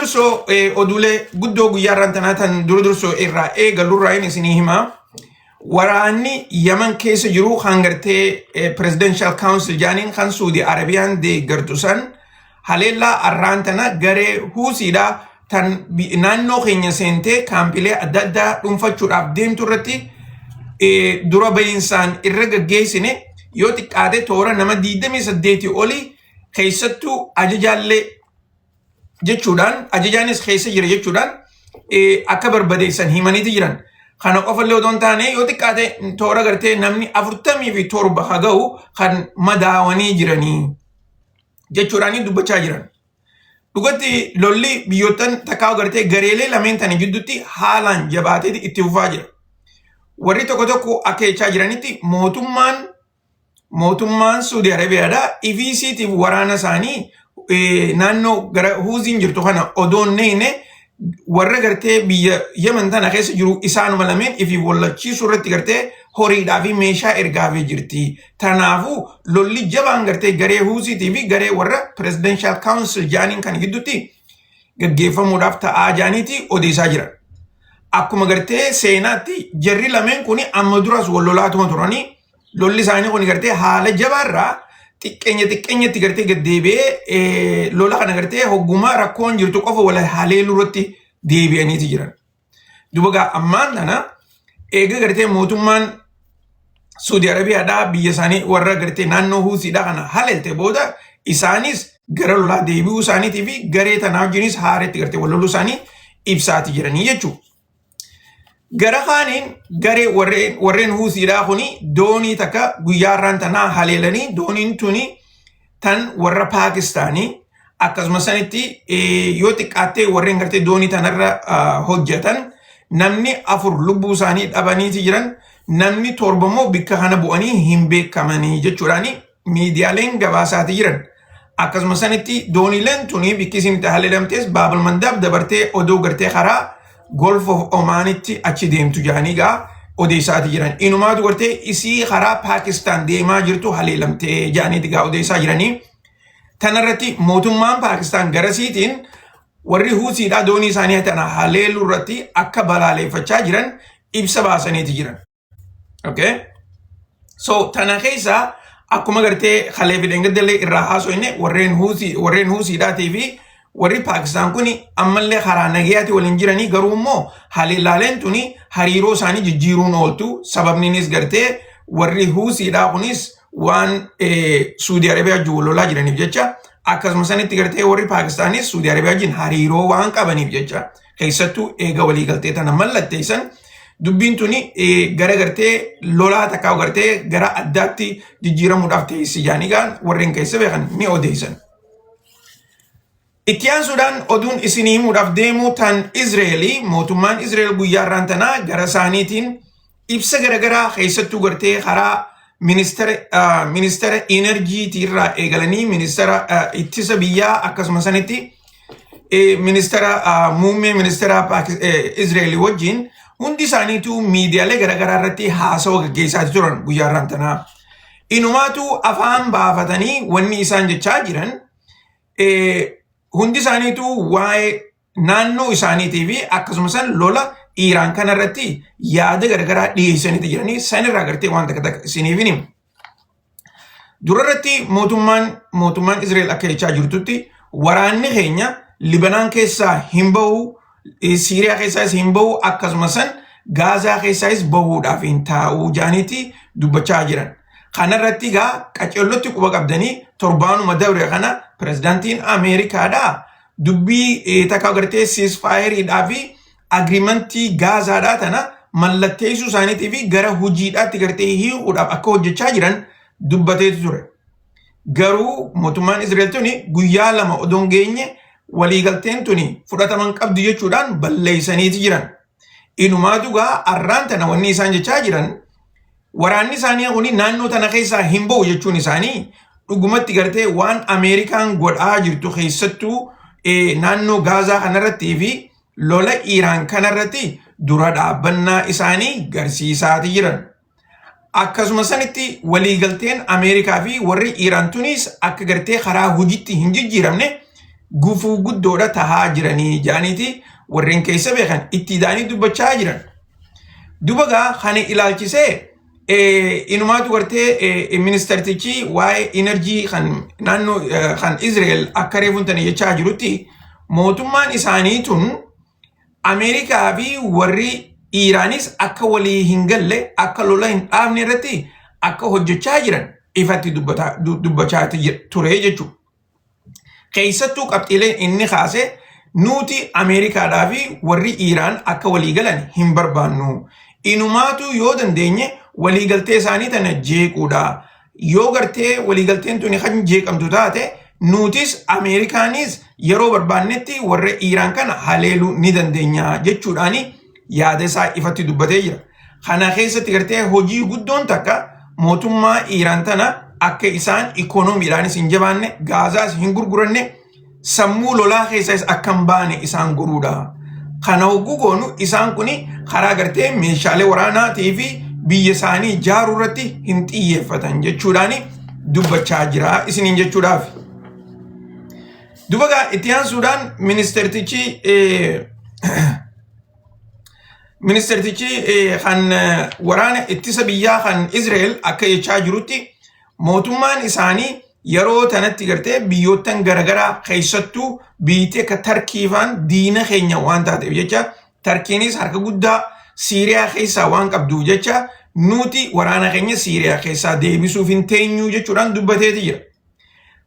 durso odule guddo guyarran tanatan durso irra galurra in sinihima waraanni Yaman keessa jiru hangarte presidential council janin kan Saudi Arabian de gartusan halella arrantana gare husida tan naannoo keenya sente kaampile adda dhunfachuudhaaf deemtu irratti dura bayinsaan irra gaggeessine yoo xiqqaate toora nama 28 oli keessattuu ajajaalee jechuudhaan ajajaanis keessa jira jechuudhaan akka barbadeessan himaniiti jiran kana qofallee odoon taane yoo xiqqaate toora gartee namni 47 haga'u kan madaawanii jiranii jechuudhaan dubbachaa jiran. Dhugatti lolli biyyoottan takkaa gartee gareelee lameen tani jidduutti haalaan jabaatee itti fufaa jira. Warri tokko tokko akeechaa jiranitti mootummaan Saudi Arabiyaadhaa IFCtiif waraana isaanii naannoo gara Huuziin jirtu kana odoon neene warra gartee biyya Yemen tana keessa jiru isaanuma lameen ifi wallachiisuu irratti gartee horiidhaa fi meeshaa ergaafee jirti. Tanaafuu lolli jabaan gartee garee Huuziitii fi garee warra presidential council jaaniin kan gidduutti gaggeeffamuudhaaf ta'aa jaaniiti odeessaa jiran. Akkuma gartee seenaatti jarri lameen kun amma duras wal lolaatuma turanii lolli isaanii kun gartee haala jabaarraa xiqqeenyatti gartee gaddeebi'ee lola kana gartee hoggumaa rakkoon jirtu qofa wal haleeluu irratti deebi'aniiti jiran. Dubagaa ammaan tana eega gartee mootummaan Saudi Arabiyaadhaa biyya isaanii warra gartee naannoo Huuziidhaa kana haleelte booda isaanis gara lolaa deebi'uu isaaniitii fi garee tanaa wajjinis haaretti gartee wal loluu isaanii ibsaati jiranii jechuudha. Gara kaaniin garee warreen Huuziidhaa kuni doonii takka guyyaarraan tanaa haleelanii dooniin tuni tan warra Paakistaanii akkasumas sanitti yoo xiqqaattee warreen gartee doonii tanarra hojjetan namni 4 lubbuu isaanii dhabaniiti jiran namni 7 immoo bikka kana bu'anii hin beekamanii jechuudhaani miidiyaaleen gabaasaati jiran. Akkasumas sanitti dooniileen tuni bikki isin haleelamtees Baabul Mandaab dabartee odoo gartee karaa Gulf of Omanitti achi deemtu jaanii gaa odeessaati jiran. Inumaatu gartee isii karaa Pakistan deemaa jirtu haleelamtee jaaniiti gaa odeessaa jiranii. Tanarratti mootummaan Pakistan garasiitiin warri Huuziidhaa doonii isaanii tana haleeluu irratti akka balaaleeffachaa jiran ibsa baasaniiti jiran. Okay? So tana keessa akkuma gartee Khaleef Dengaddalee irraa haasofne warreen Huuziidhaatii fi warri Pakistan kuni ammallee karaa nagayaatti waliin jiranii garuu immoo haleellaaleen tuni hariiroo isaanii jijjiiruun ooltu sababniinis gartee warri Huuziidhaa kunis waan Saudi Arabiyaa wajjin lolaa jiraniif jecha akkasumas sanitti gartee warri Paakistaanis Saudi Arabiyaa wajjin hariiroo waan qabaniif jecha keessattuu eega walii galtee tana mallatteessan dubbiin tuni gara gartee lolaa takkaa gartee gara addaatti jijjiiramuudhaaf teessi jaanigaan warreen keessa beekan ni odeessan. Ittiyaan Suudaan oduun isinii himuudhaaf deemu tan Izreelii mootummaan Izreel guyyaarraan tanaa gara isaaniitiin ibsa garagaraa keessattuu gartee karaa ministeera enerjiitii irraa eegalanii ministeera ittisa biyyaa akkasumas sanitti muummee ministeera Izreelii wajjin hundi isaaniitu miidiyaalee garagaraa irratti haasawa gaggeessaati turan guyyaarraan tanaa. Inumaatu afaan baafatanii wanni isaan jechaa jiran hundi isaaniitu waa'ee naannoo isaaniitii fi akkasumas lola Iraan kanarratti yaada garagaraa dhiyeessaniiti jiranii sanirraa gartee waan takka isiniif hima. Durarratti mootummaan Izreel akka jechaa jirtutti waraanni keenya Libanaan keessaa hin bahu, Siiriyaa keessaas hin bahu akkasumas Gaazaa keessaas bahuudhaaf hin taa'uu jaaniiti dubbachaa jiran. Kanarratti gaa qaceellotti quba qabdanii torbaanuma dabre kana pirezidaantiin Ameerikaadhaa dubbii takka gartee ceasefire fi agreementii Gaazaadhaa tana mallatteessuu isaaniitii fi gara hojiidhaatti gartee hiikuudhaaf akka hojjechaa jiran dubbateetu ture. Garuu mootummaan Izreel tuni guyyaa 2 odoon geenye waliigalteen tuni fudhataman qabdu jechuudhaan balleessaniiti jiran. Inumaatu gaa arraan tana wanni isaan jechaa jiran waraanni isaanii kuni naannoo tana keessaa hin bahu jechuun isaanii dhugumatti gartee waan Ameerikaan godhaa jirtu keessattuu naannoo Gaazaa kanarrattii fi lola Iraan kanarratti dura dhaabbannaa isaanii garsiisaati jiran. Akkasumas sanitti waliigalteen Ameerikaa fi warri Iraan tunis akka gartee karaa hojiitti hin jijjiiramne gufuu guddoodha tahaa jiranii jaaniiti warreen keessa beekan itti daanii dubbachaa jiran. Dubagaa kana ilaalchisee inumaatu gartee ministertichi waa'ee enerjii kan naannoo kan Israel akka reefuun tana jechaa jirutti mootummaan isaanii tun Ameerikaa fi warri Iraanis akka walii hin galle akka lola hin dhaabne irratti akka hojjechaa jiran ifatti dubbachaa ture jechuudha. Keessattuu qabxiileen inni kaase nuti Ameerikaadhaa fi warri Iraan akka walii galan hin barbaannu. Inumaatu yoo dandeenye waliigaltee isaanii tana jeequudha. Yoo gartee waliigalteen tuni kan jeeqamtu taate nutis Ameerikaanis yeroo barbaannetti warra Iraan kana haleeluu ni dandeenya jechuudhaani yaada isaa ifatti dubbatee jira. Kana keessatti gartee hojii guddoon takka mootummaa Iraan tana akka isaan ikoonomiidhaanis hin jabaanne, gaazaas hin gurguranne, sammuu lolaa keessas akka hin baane isaan godhuudha. Kana hogguu goonu isaan kuni karaa gartee meeshaalee waraanaatii fi biyya isaanii ijaaruu irratti hin xiyyeeffatan jechuudhaani dubbachaa jira isiniin jechuudhaaf. Dubagaa itti aansuudhaan ministertichi kan waraana ittisa biyyaa kan Israel akka jechaa jirutti mootummaan isaanii yeroo tanatti gartee biyyoottan garagaraa keessattuu biyyattii akka Tarkiifaan diina keenya waan taateef jecha Tarkiinis harka guddaa Siiriyaa keessaa waan qabduuf jecha nuti waraana keenya Siiriyaa keessaa deebisuuf hin teenyu jechuudhaan dubbateeti jira.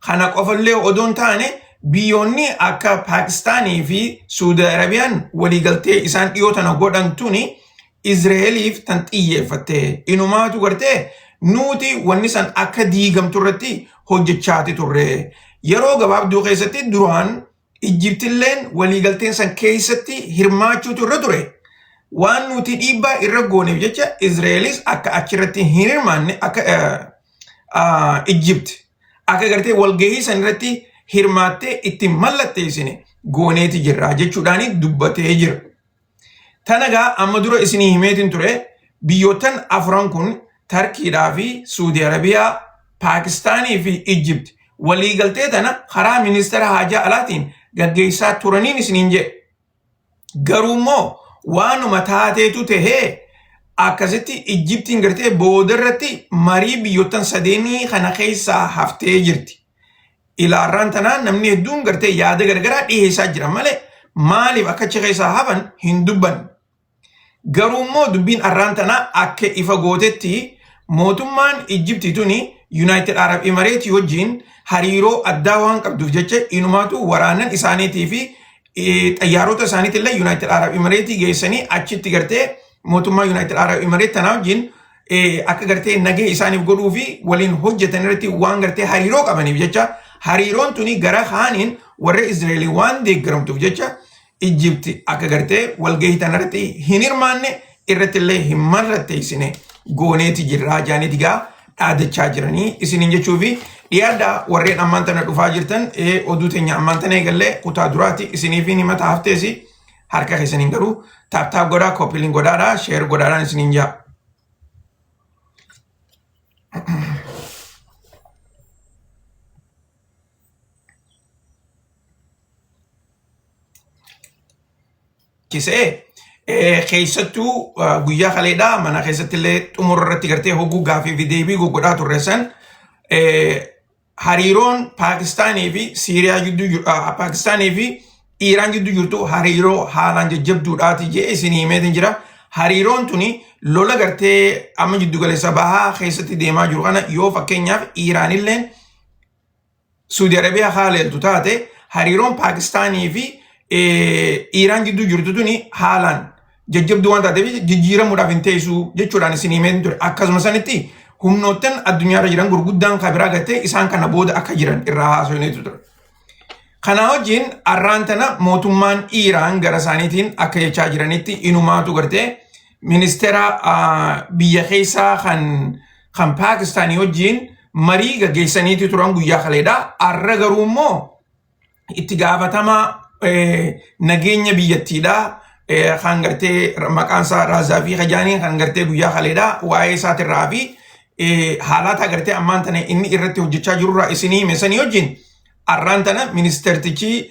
Kana qofallee odoon taane biyyoonni akka Paakistaanii fi Suudi Arabiyaan waliigaltee isaan dhiyoo tana godhan tuni Izraeliif tan xiyyeeffatte. Inumaatu gartee nuti wanni san akka diigamtu irratti hojjechaati turre. Yeroo gabaabduu keessatti duraan Ijiptilleen waliigalteen san keessatti hirmaachuu turre ture. Waan nuti dhiibbaa irra gooneef jecha Izraelis akka achirratti hin hirmaanne akka Ijipt akka gartee walgahii san irratti hirmaattee itti mallatteessine gooneeti jirra jechuudhaani dubbatee jira. Tanagaa amma dura isinii himeetiin ture biyyoottan afran kun Tarkiidhaa fi Suudi Arabiyaa, Paakistaanii fi Ijipt waliigaltee tana karaa ministeera haajaa alaatiin gaggeessaa turaniin isiniin jedhe. Garuu immoo waanuma taateetu tahee akkasitti Ijiptiin gartee boodarratti marii biyyoottan sadeenii kana keessaa haftee jirti. Ilaarraan tanaan namni hedduun gartee yaada garagaraa dhiheessaa jira malee maaliif akka achi keessaa hafan hin dubbanne. Garuu immoo dubbiin arraan tanaa akka ifa gootetti mootummaan Ijiptii tuni United Arab Emirates wajjin hariiroo addaa waan qabduuf jecha inumaatu waraanan isaaniitii fi xayyaarota isaaniitillee United Arab Emirates geessanii achitti gartee mootummaa United Arab Emirates tanaa wajjin akka gartee nagee isaaniif godhuu fi waliin hojjetan irratti waan gartee hariiroo qabaniif jecha hariiroon tuni gara kaaniin warra Israa'elii waan deeggaramtuuf jecha Ijipti akka gartee walgahii tanarratti hin hirmaanne irrattillee hin mallatteessine gooneeti jirraa jaaniiti gaa dhaadachaa jiranii isiniin jechuu fi dhiyaadda warreen ammaan tana dhufaa jirtan oduu teenya ammaan tana eegallee kutaa duraati isiniif himata hafteesi harka keessaniin garuu taaptaap godhaa koppiliin godhaadhaa sheer godhaadhaan isiniin jaa. Kisee keessattuu guyyaa kaleedhaa mana keessattillee xumura irratti gartee hogguu gaafii fi deebii godhaa turreessan hariiroon Paakistaanii fi Siiriyaa gidduu Paakistaanii fi Iraan gidduu jirtu hariiroo haalaan jajjabduudhaati jee isinii himeetiin jira. Hariiroon tuni lola gartee amma jiddu galeessa bahaa keessatti deemaa jiru kana yoo fakkeenyaaf Iraanilleen Suudi Arabiyaa haaleeltu taate hariiroon Paakistaanii fi Iraan gidduu jirtu tuni haalaan jajjabduu waan taateef jijjiiramuudhaaf hin teessu jechuudhaan isinii himeetiin ture. Akkasuma sanitti humnoottan addunyaarra jiran gurguddaan kabiraa gartee isaan kana booda akka jiran irraa haasofneetu ture. Kana wajjin arraan tana mootummaan Iraan gara isaaniitiin akka jechaa jiranitti inumaatu gartee ministeera biyya keessaa kan Paakistaanii wajjin marii gaggeessaniiti turan guyyaa kaleedhaa. Arra garuu immoo itti gaafatamaa nageenya biyyattiidhaa kan gartee maqaan isaa Raazaafi Kajaanii kan gartee guyyaa kaleedhaa waa'ee isaatirraa fi haalata gartee ammaan tana inni irratti hojjechaa jirurraa isinii himesanii wajjin arrantana ministertichi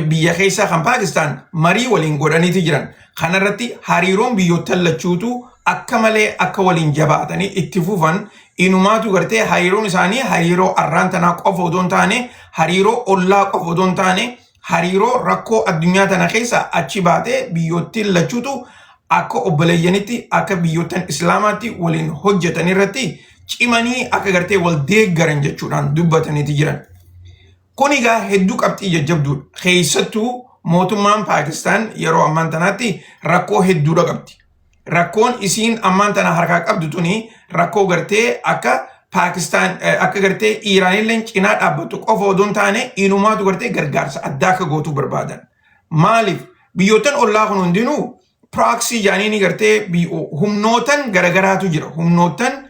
biyya keessa kan Pakistan marii waliin godhaniiti jiran. Kanarratti hariiroon biyyoottan lachuutu akka malee akka waliin jabaatanii itti fufan inumaatu gartee hariiroon isaanii hariiroo arrantanaa qofa odoo hin taane hariiroo ollaa qofa odoo hin taane hariiroo rakkoo addunyaa tana keessa achi baatee biyyoottiin lachuutu akka obboleeyyanitti akka biyyoottan islaamaatti waliin hojjetan irratti cimanii akka gartee wal deeggaran jechuudhaan dubbataniiti jiran. Kun egaa hedduu qabxii jajjabduudha. Keessattuu mootummaan Pakistan yeroo ammaan tanaatti rakkoo hedduudha qabdi. Rakkoon isiin ammaan tana harkaa qabdu tuni rakkoo gartee akka Pakistan akka gartee Iiraanillee cinaa dhaabbattu qofa odoo hin taane inumaatu gartee gargaarsa addaa akka gootuu barbaadan. Maaliif biyyoottan ollaa kun hundinuu proxy jaaniin gartee humnootan garagaraatu jira. Humnootan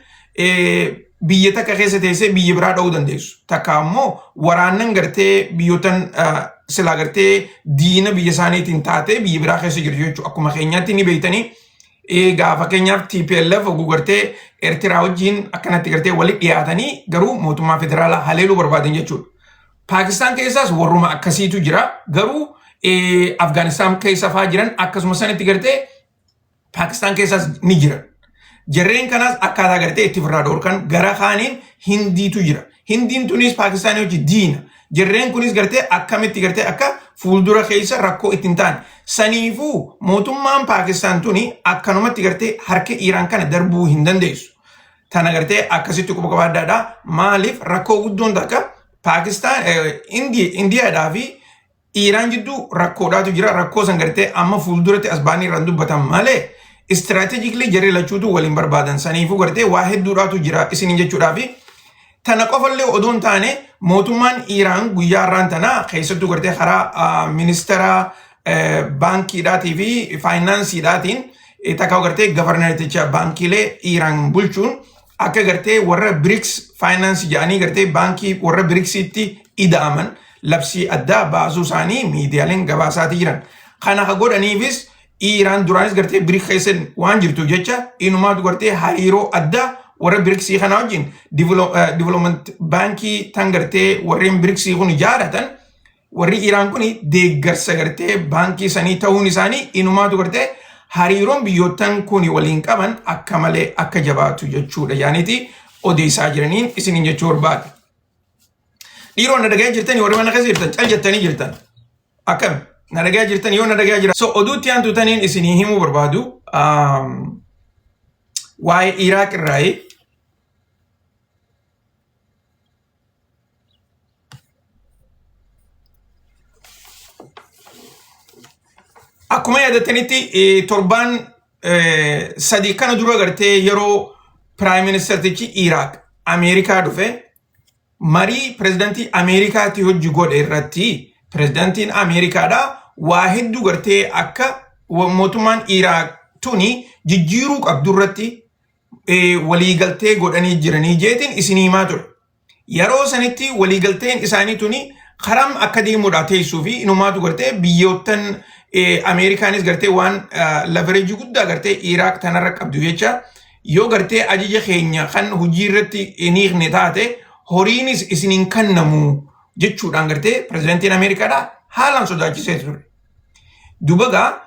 biyya takka keessa teessee biyya biraa dha'uu dandeessu. Takka ammoo waraannan gartee biyyootan silaa gartee diina biyya isaaniitiin taatee biyya biraa keessa jirtu jechuudha. Akkuma keenyaatti ni beektanii gaafa keenyaaf TPLF gartee Eertiraa wajjin akkanatti gartee walitti dhiyaatanii garuu mootummaa federaalaa haleeluu barbaadan jechuudha. Pakistan keessaas warruma akkasiitu jira. Garuu Afgaanistaan keessa fa'aa jiran akkasuma sanitti gartee Pakistan keessaas ni jiran. Jarreen kanas akkaataa gartee itti firraa dhoorkan gara kaaniin Hindiitu jira. Hindiin tunis Pakistaanii hojii diina. Jarreen kunis gartee akkamitti gartee akka fuuldura keessa rakkoo ittiin ta'an. Saniifuu mootummaan Pakistan tuni akkanumatti gartee harka Iiraan kana darbuu hin dandeessu. Tana gartee akkasitti quba qabaadhaadha. Maaliif rakkoo guddoon takka Pakistan Indiyaadhaa fi Iiraan jidduu rakkoodhaatu jira. Rakkoo san gartee amma fuulduratti as baanii irraan dubbatan malee strategically jarri lachuutu waliin barbaadan. Saniifuu gartee waa hedduudhaatu jira isiniin jechuudhaafi. Tana qofallee odoo hin taane mootummaan Iiraan guyyaa irraan tana keessattuu gartee karaa ministeera baankiidhaatii fi faayinaansiidhaatiin takka gartee gavarnariticha baankiilee Iiraan bulchuun akka gartee warra BRICS faayinaansii jedhanii gartee baankii warra BRICSitti ida'aman labsii addaa baasuu isaanii miidiyaaleen gabaasaati jiran. Kana akka godhaniifis Iiraan duraanis gartee BRICS keessa waan jirtuuf jecha inumaatu gartee hariiroo addaa warra BRICSii kana wajjin development baankii tan gartee warreen BRICSii kun ijaaratan warri Iiraan kun deeggarsa gartee baankii sanii ta'uun isaanii inumaatu gartee hariiroon biyyoottan kun waliin qaban akka malee akka jabaatu jechuudha. Yaaniiti odeessaa jiraniin isiniin jechuu barbaada. Dhiiroo na dhagayaa jirtanii warri mana keessa jirtan cal jettanii jirtan. Akkam na dhagayaa jirtan yoo na dhagayaa jira. So oduutti aantu taniin isinii himuu barbaadu waa'ee Iraaq irraa akkuma yaadatanitti torbaan sadii kana dura gartee yeroo Prime Ministertichi Iraaq Ameerikaa dhufe marii pirezidantii Ameerikaatti hojii godhe irratti pirezidantiin Ameerikaadha waa hedduu gartee akka mootummaan Iraaq tuni jijjiiruu qabdu irratti waliigaltee godhanii jiranii jeetiin isinii himaa ture. Yeroo sanitti waliigalteen isaanii tuni karam akka deemuudhaa teessuu fi inumaatu gartee biyyoottan Ameerikaanis gartee waan leverage guddaa gartee Iraaq tanarra qabdu jecha yoo gartee ajaja keenya kan hojii irratti hin hiikne taate horiinis isiniin kennamu jechuudhaan gartee pirezidantiin Ameerikaadha haalaan sodaachisee ture. Dubagaa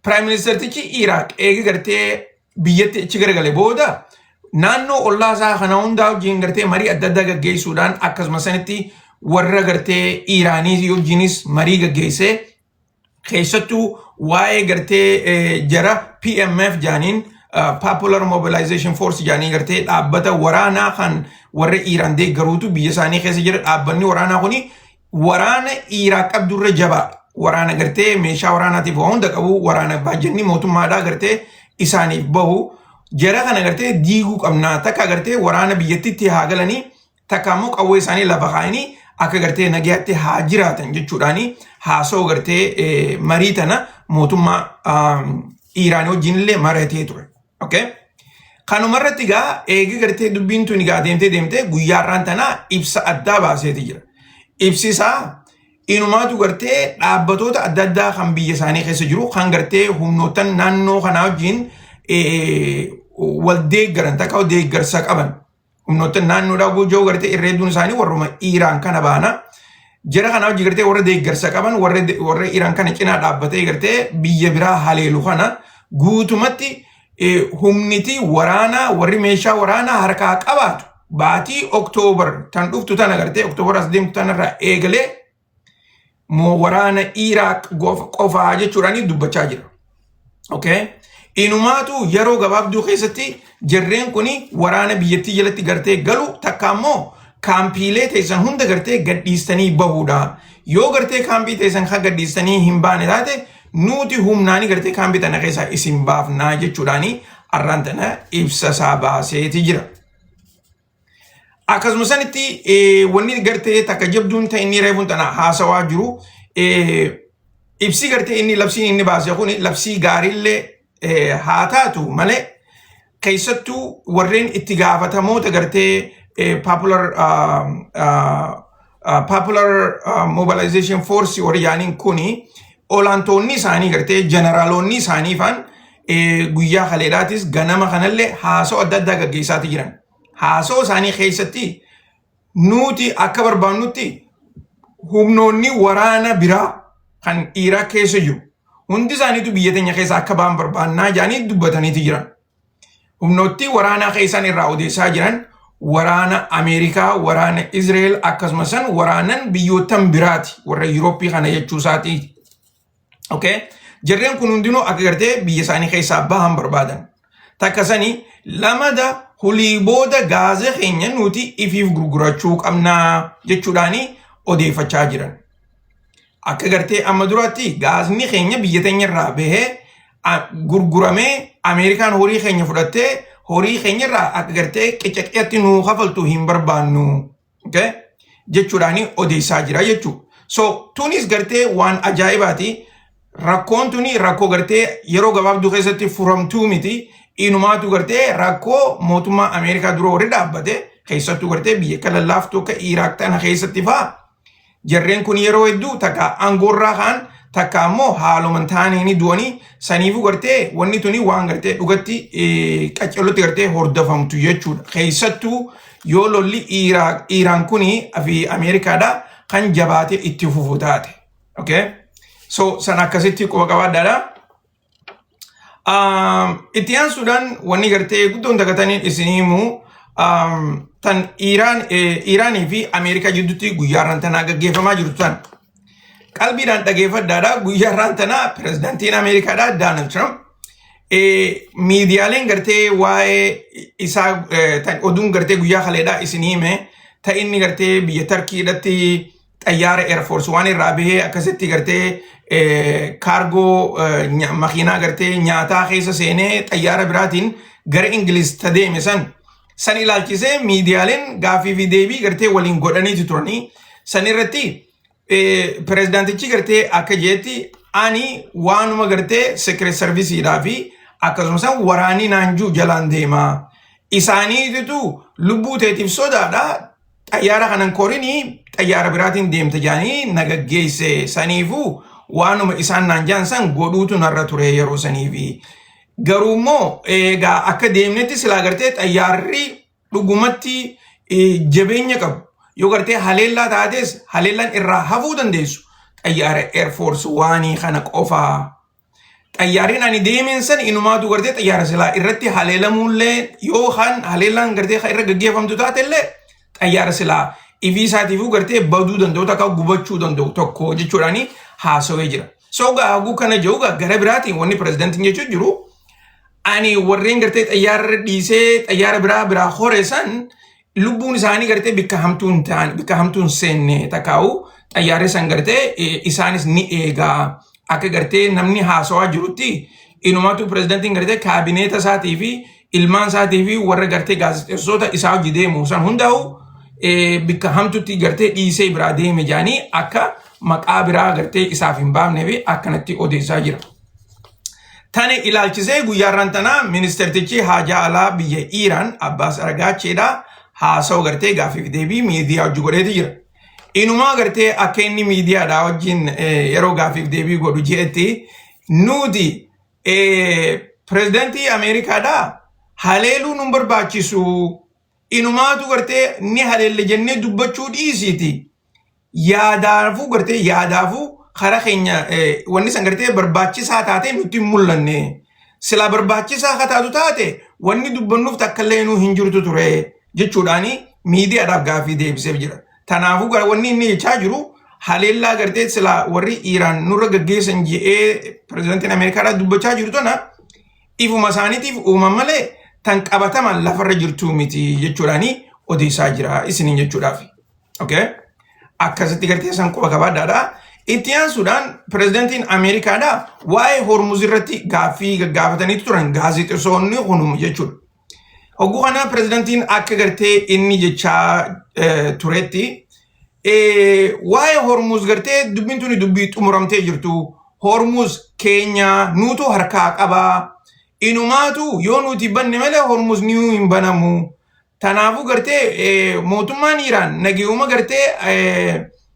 Prime Ministertichi Iraaq eega gartee biyyatti ichi garagalee booda naannoo ollaasaa kana hundaa wajjin gartee marii adda addaa gaggeessuudhaan akkasumas sanitti warra gartee Iiraanii wajjinis marii gaggeessee keessattuu waa'ee gartee jara PMF jaaniin Popular Mobilization Force jaanii gartee dhaabbata waraanaa kan warra Iiraan deeggaruutu biyya isaanii keessa jira. Dhaabbanni waraanaa kuni waraana Iraaq qabdurra jabaadha. Waraana gartee meeshaa waraanaatiif waa hunda qabu waraana baajjanni mootummaadhaa gartee isaaniif bahu jara kana gartee diiguu qabnaa takka gartee waraana biyyattitti haa galanii takka ammoo qawwee isaanii lafa kaa'anii akka gartee nagayaatti haa jiraatan jechuudhaani haasoo gartee marii tana mootummaa Iiraan wajjin illee maratee ture. Okay? Kanumarratti gaa eegi gartee dubbiin tuni gaa deemtee guyyaarraan tana ibsa addaa baaseeti jira. Ibsisaa inumaatu gartee dhaabbatoota adda addaa kan biyya isaanii keessa jiru kan gartee humnootan naannoo kanaa wajjin wal deeggaran takka deeggarsa qaban humnoota naannoodhaa gujoo gartee irreedduun isaanii warruma Iiraan kana baana. Jara kana hojii gartee warra deeggarsa qaban warra Iiraan kana cinaa dhaabbatee gartee biyya biraa haleelu kana guutumatti humniti waraanaa warri meeshaa waraanaa harkaa qabaatu baatii Oktoobar tan dhuftu tana gartee Oktoobar as deemtu tanarraa eegalee moo waraana Iraaq qofaa jechuudhaan dubbachaa jira. Okay? Inumaatu yeroo gabaabduu keessatti jarreen kuni waraana biyyattii jalatti gartee galu takka ammoo kaampiilee teessan hunda gartee gadhiistanii bahuudha. Yoo gartee kaampii teessan kan gadhiistanii hin baane taate nuti humnaanii gartee kaampii tana keessaa isin baafnaa jechuudhaani arraan tana ibsa isaa baaseeti jira. Akkasuma sanitti wanni gartee takka jabduun ta'e inni reefuun tana haasawaa jiru ibsi gartee inni labsiin inni baase kun labsii gaariillee haa taatu malee keessattuu warreen itti gaafatamoota gartee popular mobilization force waryaaniin kuni olaantoonni isaanii gartee generaalonni isaanii faan guyyaa kaleedhaatis ganama kanallee haasoo adda addaa gaggeessaati jiran. Haasoo isaanii keessatti nuti akka barbaannutti humnoonni waraana biraa kan Iraaq keessa jiru hundi isaaniitu biyya teenya keessa akka ba'an barbaannaa jedhanii dubbataniiti jiran. Humnooti waraanaa keessan irraa odeessaa jiran waraana Ameerikaa, waraana Israa'el akkasumas san waraanan biyyootan biraati warra Yurooppii kana jechuu isaati. Okay? Jarreen kun hundinuu akka gartee biyya isaanii keessaa bahan barbaadan. Takka sanii lamada hulii booda gaaza keenya nuti ifiif gurgurachuu qabnaa jechuudhaani odeeffachaa jiran. Akka gartee amma duraatti gaazni keenya biyya teenya irraa bahee gurguramee Ameerikaan horii keenya fudhattee horii keenya irraa akka gartee qicaqeetti nuu kafaltu hin barbaannu. Okay? Jechuudhaani odeessaa jira jechuudha. So tunis gartee waan ajaa'ibaati. Rakkoon tuni rakkoo gartee yeroo gabaabduu keessatti furamtuu miti. Inumaatu gartee rakkoo mootummaa Ameerikaa dura warri dhaabbate keessattuu gartee biyya kalallaaftuu akka Iraaq tana keessatti faa jarreen kun yeroo hedduu takka aangoorraa kaan takka ammoo haaluman taaniini du'anii saniifuu gartee wanni tuni waan gartee dhugatti qaccalotti gartee hordofamtu jechuudha. Keessattuu yoo lolli Iraan kuni fi Ameerikaadha kan jabaatee itti fufu taate. Okay? So san akkasitti quba qabaadhaadha. Itti aansuudhaan wanni gartee guddoon dagataniin isiniimu tan Iraanii fi Ameerikaa jidduutti guyyaarraan tanaa gaggeeffamaa jirtu tan. Qalbiidhaan dhageeffadhaadha guyyaarraan tanaa pirezidaantiin Ameerikaadha Donald Trump. Miidiyaaleen gartee waa'ee isaa oduun gartee guyyaa kaleedhaa isiniime ta'inni gartee biyya Tarkiidhatti xayyaara Air Force One irraa bahee akkasitti gartee kaargoo makiinaa gartee nyaataa keessa seenee xayyaara biraatiin gara Ingiliz tadeeme san ilaalchisee miidiyaaleen gaafii fi deebii gartee waliin godhaniiti turanii san irratti pirezidaantichi gartee akka jeetti ani waanuma gartee secret serviceedhaa fi akkasumas waraanii naanjuu jalaan deema isaaniititu lubbuu teetiif sodaadha xayyaara kanan korinii xayyaara biraatiin deemte jaanii nagaggeesse saniifuu waanuma isaan naan jaan san godhuutu narra ture yeroo saniifi garuu immoo egaa akka deemnetti silaa gartee xayyaarri dhugumatti jabeenya qabu yoo gartee haleellaa taates haleellaan irraa hafuu dandeessu xayyaara Air Force One kana qofaa. Xayyaarriin ani deemeen san inumaatu gartee xayyaara silaa irratti haleelamuullee yookaan haleellaan gartee irra gaggeeffamtu taatellee xayyaara silaa ifii isaatiifuu gartee baduu danda'u takka gubachuu danda'u tokko jechuudhaani haasawee jira. So gaaguu kana jiru gara biraatiin wanni pirezidaantiin jechuun jiru ani warreen gartee xayyaara dhiisee xayyaara biraa horeessan lubbuun isaanii gartee bikka hamtuun seenne takkaa'u xayyaarri san gartee isaanis ni eegaa akka gartee namni haasawaa jirutti inumaatu pirezidaantiin gartee kaabineeta isaatii fi ilmaan isaatii fi warra gartee gaazexeessota isaa hojii deemu san hundaa'u bikka hamtutti gartee dhiisee biraa deeme jaanii akka maqaa biraa gartee isaaf hin baafnee fi akkanatti odeessaa jira. Tani ilaalchisee guyyaarraan tanaa ministeertichi haajaa alaa biyya Iraan Abbaas Argaacheedha haasawu gartee gaafii fi deebii miidiyaa hojii godheeti jira. Inumaa gartee akka inni miidiyaadhaa wajjin yeroo gaafii fi deebii godhu jeetti nuti pirezidaantii Ameerikaadhaa haleeluu nun barbaachisu inumaatu gartee ni haleelle jennee dubbachuu dhiisiti. Yaadaafuu gartee yaadaafuu kara keenya wanni san gartee barbaachisaa taate nutti hin mul'anne. Sila barbaachisaa kataatu taate wanni dubbannuuf takkallee nuu hin jirtu ture jechuudhaani miidiyaadhaaf gaaffii deebiseef jira. Tanaafuu gara wanni inni jechaa jiru haleellaa gartee sila warri Iiraan nurra gaggeessan je'ee pirezidaantiin Ameerikaadhaa dubbachaa jiru tana ifuma isaaniitiif uuman malee tan qabataman lafarra jirtu miti jechuudhaani odeessaa jira isiniin jechuudhaaf. Okay? Akkasitti gartee san quba qabaadhaadha. Itti aansuudhaan pirezidaantiin Ameerikaadhaa waa'ee Hormuz irratti gaaffii gaggaafataniitu turan gaazexeessonni kunum jechuudha. Hogguu kana pirezidaantiin akka gartee inni jechaa turetti waa'ee Hormuz gartee dubbiin tuni dubbii xumuramtee jirtu. Hormuz keenya nuutu harkaa qabaa. Inumaatu yoo nuti banne malee Hormuz ni hin banamu. Tanaafuu gartee mootummaan Iiraan nageewuma gartee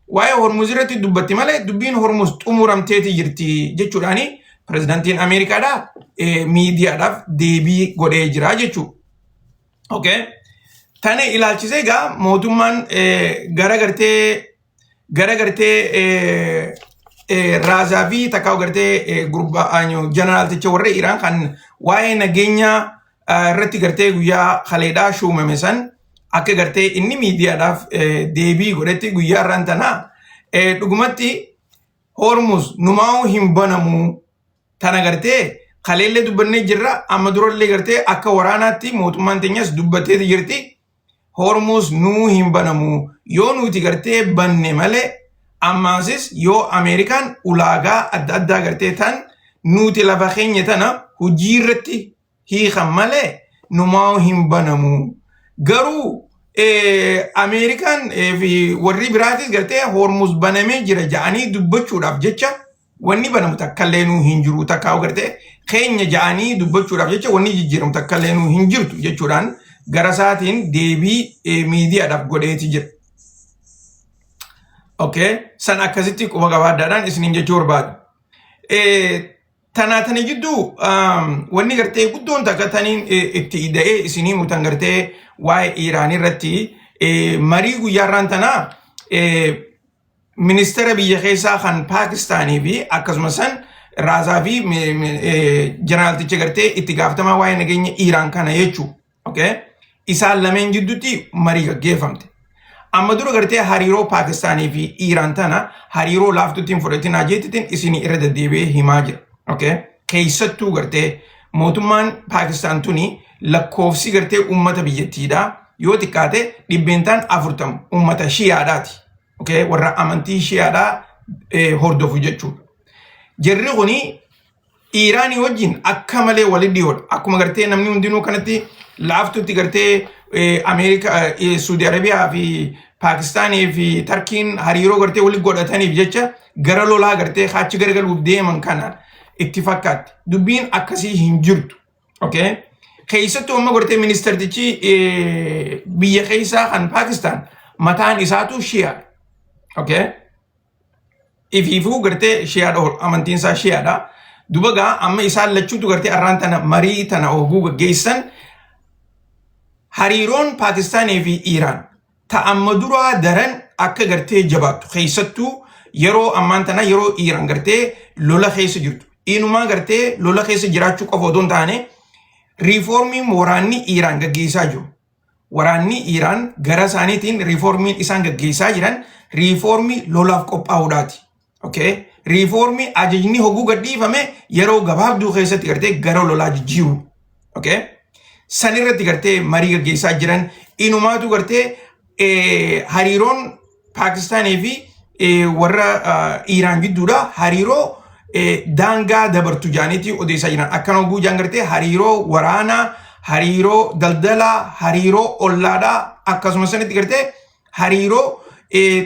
waa'ee Hormuz irratti dubbatti malee dubbiin Hormuz xumuramteeti jirti jechuudhaani pirezidaantiin Ameerikaadhaa miidiyaadhaaf deebii godhee jira jechuudha. Okay? Tana ilaalchisee egaa mootummaan gara gartee Raazaa fi takkaa'u gartee gurbaa jeneraalticha warra Iiraan kan waa'ee nageenya irratti gartee guyyaa kaleedhaa shuumame san akka gartee inni miidiyaadhaaf deebii godhetti guyyaa irraan tanaa dhugumatti Hormuz numaa'uu hin banamu tana gartee kaleellee dubbannee jirra amma durallee gartee akka waraanaatti mootummaan teenyas dubbatteeti jirti. Hormuz nuu hin banamu yoo nuti gartee banne malee ammaasis yoo Ameerikaan ulaagaa adda addaa gartee tan nuti lafa keenya tana hojii irratti hiikan malee numaa'uu hin banamu. Garuu Ameerikaan fi warri biraatis gartee Hormuz banamee jira ja'anii dubbachuudhaaf jecha wanni banamu takkallee nuu hin jiru takkaa'u gartee keenya ja'anii dubbachuudhaaf jecha wanni jijjiiramu takkallee nuu hin jirtu jechuudhaan gara isaatiin deebii miidiyaadhaaf godheeti jira. Okay? San akkasitti quba qabaadhaadhaan isiniin jechuu barbaadu. Tana jidduu wanni gartee guddoon takka taniin itti ida'ee isinii mutan gartee waa'ee Iiraan irratti marii guyyaarraan tanaa ministeera biyya keessaa kan Paakistaanii fi akkasumas san Raazaa fi jeneraalticha gartee itti gaafatamaa waa'ee nageenya Iiraan kana jechuu. Okay? Isaan lameen jidduutti marii gaggeeffamte. Amma dura gartee hariiroo Paakistaanii fi Iiraan tana hariiroo laaftuttiin fudhatinaa jeettiin isinii irra deddeebi'ee himaa jira. Okay? Keessattuu gartee mootummaan Paakistaan tuni lakkoofsi gartee uummata biyyattiidha. Yoo xiqqaate dhibbeentaan 40 uummata shiyaadhaati. Okay? Warra amantii shiyaadhaa hordofu jechuudha. Jarri kuni Iiraanii wajjin akka malee walitti dhiyoodha. Akkuma gartee namni hundinuu kanatti laaftutti gartee Ameerikaa, Saudi Arabiyaa fi Paakistaanii fi Tarkiin hariiroo gartee walitti godhataniif jecha gara lolaa gartee achi garagaluuf deeman kana itti fakkaatti. Dubbiin akkasii hin jirtu. Okay? Keessattuu amma gartee ministeertichi biyya keessaa kan Paakistaan mataan isaatu shiyaadha. Okay? Ifiifuu gartee shiyaadha amantiin isaa shiyaadha. Dubagaa amma isaan lachuutu gartee arraan tana marii tana oguu gaggeessan hariiroon Paakistaanii fi Iiraan ta'amma duraa daran akka gartee jabaattu keessattuu yeroo ammaan tana yeroo Iiraan gartee lola keessa jirtu. Inumaa gartee lola keessa jiraachuu qofa otoo hin taane riifoormiin waraanni Iiraan gaggeessaa jiru. Waraanni Iiraan gara isaaniitiin riifoormiin isaan gaggeessaa jiran riifoormii lolaaf qophaa'uudhaati. Okay? Riifoormii ajajni hoguu gadhiifame yeroo gabaabduu keessatti gartee gara lolaa jijjiiru. Okay? San irratti gartee marii gaggeessaa jiran inumaatu gartee hariiroon Paakistaanii fi warra Iiraan gidduudha hariiroo daangaa dabartu jaaniitii odeessaa jiran. Akkana hoguu jaan gartee hariiroo waraanaa, hariiroo daldalaa, hariiroo ollaadhaa akkasumas sanitti gartee hariiroo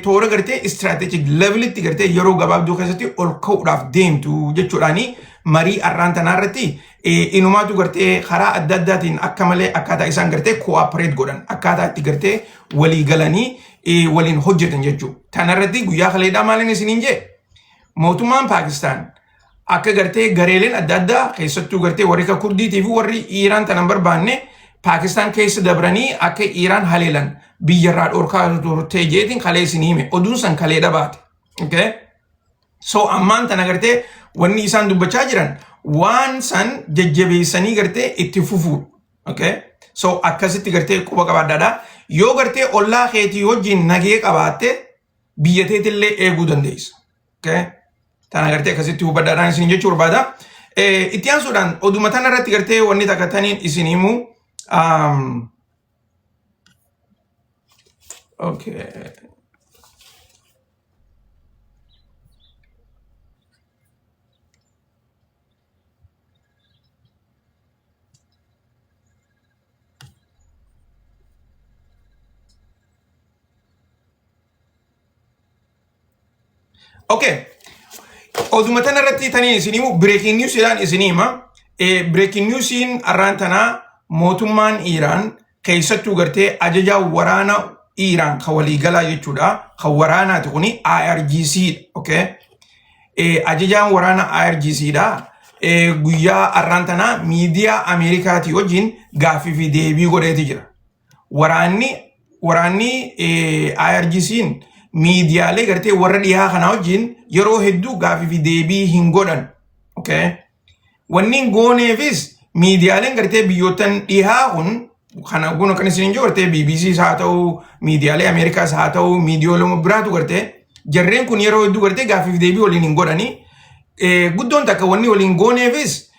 toora gartee istiraatejik levelitti gartee yeroo gabaabduu keessatti ol ka'uudhaaf deemtu jechuudhaani marii arraan tanaa irratti inumaatu gartee karaa adda addaatiin akka malee akkaataa isaan gartee koo'aapareet godhan akkaataa itti gartee walii galanii waliin hojjetan jechuudha. Tanarratti guyyaa kaleedhaa maaliin isiniin jee mootummaan Paakistaan akka gartee gareeleen adda addaa keessattuu gartee warri Kurdiitii fi warri Iiraan tanan barbaanne Pakistan keessa dabranii akka Iiraan haleelan biyyarraa dhorkaa turtee jeetiin kalee isin hime oduun san kalee dhabaate. Okay? So ammaan tana gartee wanni isaan dubbachaa jiran waan san jajjabeessanii gartee itti fufuu. Okay? So akkasitti gartee quba qabaadhaadha. Yoo gartee ollaa keetii wajjin nagee qabaatte biyya teetillee eeguu dandeessa. Okay? Tana gartee akkasitti hubadhaadhaan isin jechuu barbaada. Itti aansuudhaan oduma tana irratti gartee wanni takkataniin isin himuu. Okay. Okay. Oduma tana irratti tanii isin himu breaking news jedhaan isin hima. Breaking newsiin arraan tanaa mootummaan Iiraan keessattuu gartee ajajaa waraana Iiraan kan waliigalaa jechuudha. Kan waraanaati kuni IRGC. Okay? Ajajaan waraana IRGC dha. Guyyaa arraan tanaa miidiyaa Ameerikaatii wajjin gaaffii fi deebii godheeti jira. Waraanni IRGC'n miidiyaalee gartee warra dhiyaa kana wajjin yeroo hedduu gaaffii fi deebii hin godhan. Okay? Wanni gooneefis miidiyaaleen gartee biyyootan dhihaa kun kana guna kan isin jiru gartee BBC haa ta'u miidiyaalee Ameerikaas haa ta'u miidiyaalee biraatu gartee jarreen kun yeroo hedduu gartee gaaffii fi deebii waliin hin godhani. Guddoon takka wanni waliin gooneefis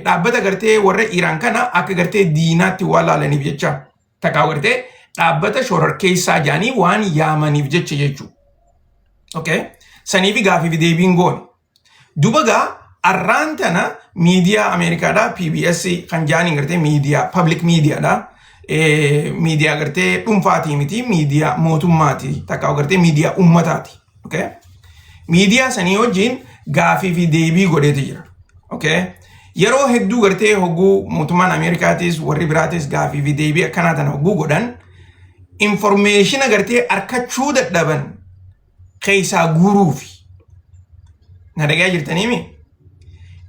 dhaabbata gartee warra Iiraan kana akka gartee diinaatti waan laalaniif jecha takka gartee dhaabbata shororkeessaa jaanii waan yaamaniif jecha jechuudha. Okay? Saniifi gaaffii fi deebiin goone. Dubagaa arraan tana miidiyaa Ameerikaadhaa PBS kan jaaniin gartee miidiyaa public miidiyaadhaa miidiyaa gartee dhuunfaatii miti miidiyaa mootummaati takka gartee miidiyaa ummataati. Okay? Miidiyaa sanii wajjin gaaffii fi deebii godheeti jira. Okay? Yeroo hedduu gartee hogguu mootummaan Ameerikaatis warri biraatis gaaffii fi deebii akkanaa tana hogguu godhan information gartee arkachuu dadhaban keessaa guuruufi. Na dhagaa jirtaniimi?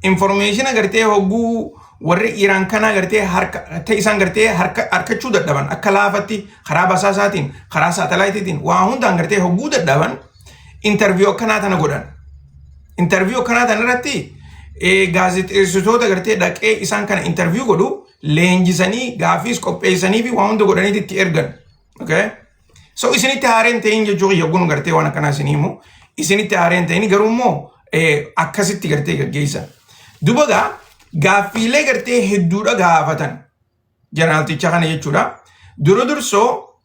Information gartee hogguu warri Iiraan kana gartee harka isaan gartee arkachuu dadhaban akka laafatti karaa basaasaatiin karaa saatalaayitiitiin waa hundaan gartee hogguu dadhaban interview akkanaa tana godhan. Interview akkanaa tana irratti gaazexeessitoota gartee dhaqee isaan kana interview godhu leenjisanii gaaffiis qopheessanii fi waa hunda godhaniiti itti ergan. Okay? So isinitti haareen ta'in jechuun yogguun gartee waan akkanaa isin himu isinitti haareen ta'in garuu immoo akkasitti gartee gaggeessan. Dubagaa gaaffiilee gartee hedduudha gaafatan jeneraalicha kana jechuudha. Dura dursoo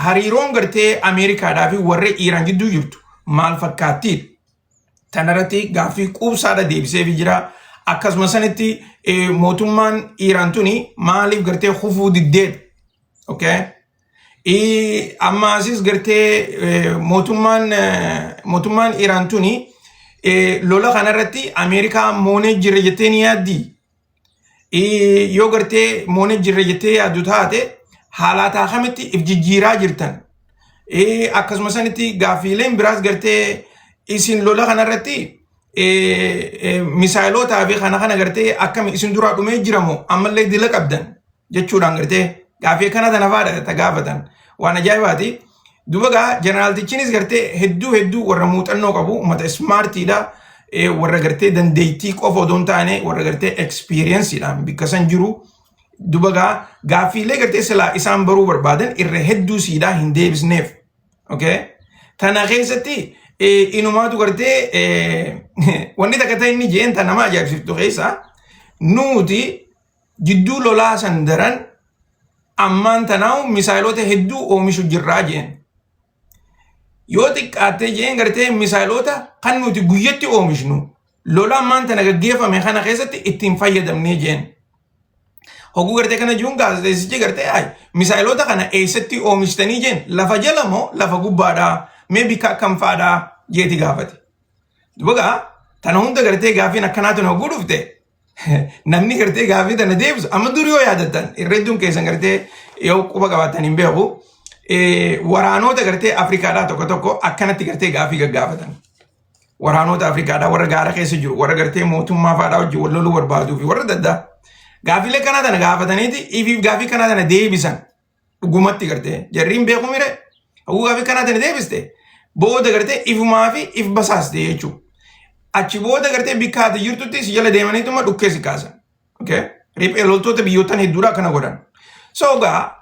hariiroon gartee Ameerikaadhaa fi warra Iiraan gidduu jirtu maal fakkaattiidha. Tanarratti gaaffii quubsaadha deebiseefi jira. Akkasuma sanitti mootummaan Iiraan tuni maaliif gartee hufuu diddeedha. Okay? Ammaasis gartee mootummaan Iiraan tuni lola kanarratti Ameerikaa moonee jirre jettee ni yaaddi. Yoo gartee moonee jirre jettee yaaddu taate haalaataa kamitti if jijjiiraa jirtan. Akkasuma sanitti gaaffiileen biraas gartee isin lola kanarratti misaayilotaa fi kana gartee akkam isin duraa dhumee jiramu ammallee dila qabdan jechuudhaan gartee gaaffii kana tana faadha gaafatan waan ajaa'ibaati. Dubagaa jeneraalichiinis gartee hedduu warra muuxannoo qabu uummata smartiidha warra gartee dandeettii qofa odoo hin taane warra gartee experienceidhaan bikka san jiru. Dubagaa gaaffiilee gartee silaa isaan baruu barbaadan irra hedduu siidhaa hin deebisneef. Okay? Tana keessatti inumaatu gartee wanni takka ta'e inni jeen tan nama ajaa'ibsiiftu keessa nuti jidduu lolaa san daran ammaan tanaa'u misaayilota hedduu oomishu jirraa jeen. Yoo xiqqaattee jeen gartee misaayilota kan nuti guyyatti oomishnu lola ammaan tana gaggeeffame kana keessatti ittiin fayyadamnee jeen. Hogguu gartee kana jiruun gaazexeessichi gartee misaayilota kana eessatti oomishtanii jeen lafa jala moo lafa gubbaadhaa mee bikka akkam faadhaa jeeti gaafate. Dubagaa tana hunda gartee gaaffiin akkanaatu na hogguu dhufte namni gartee gaaffii tana deebisu amma dur yoo yaadattan irreedduun keessan gartee yoo quba qabaatan hin beeku waraanota gartee Afrikaadhaa tokko akkanatti gartee gaaffii gaggaafatan. Waraanota Afrikaadhaa warra gaara keessa jiru warra gartee mootummaa faadhaa wajjin wal loluu barbaaduu fi warra daddaa Gaafilee kanaa tana gaafataniiti ifiif gaafii kanaa tana deebisan dhugumatti gartee jarriin beeku mire hawuu gaafii kanaa tana deebiste booda gartee ifumaa fi if basaaste jechuudha. Achi booda gartee bikka ati jirtutti si jala deemaniituma dhukkee si kaasan. Riphee loltoota biyyootan hedduudha kana godhan. So gaa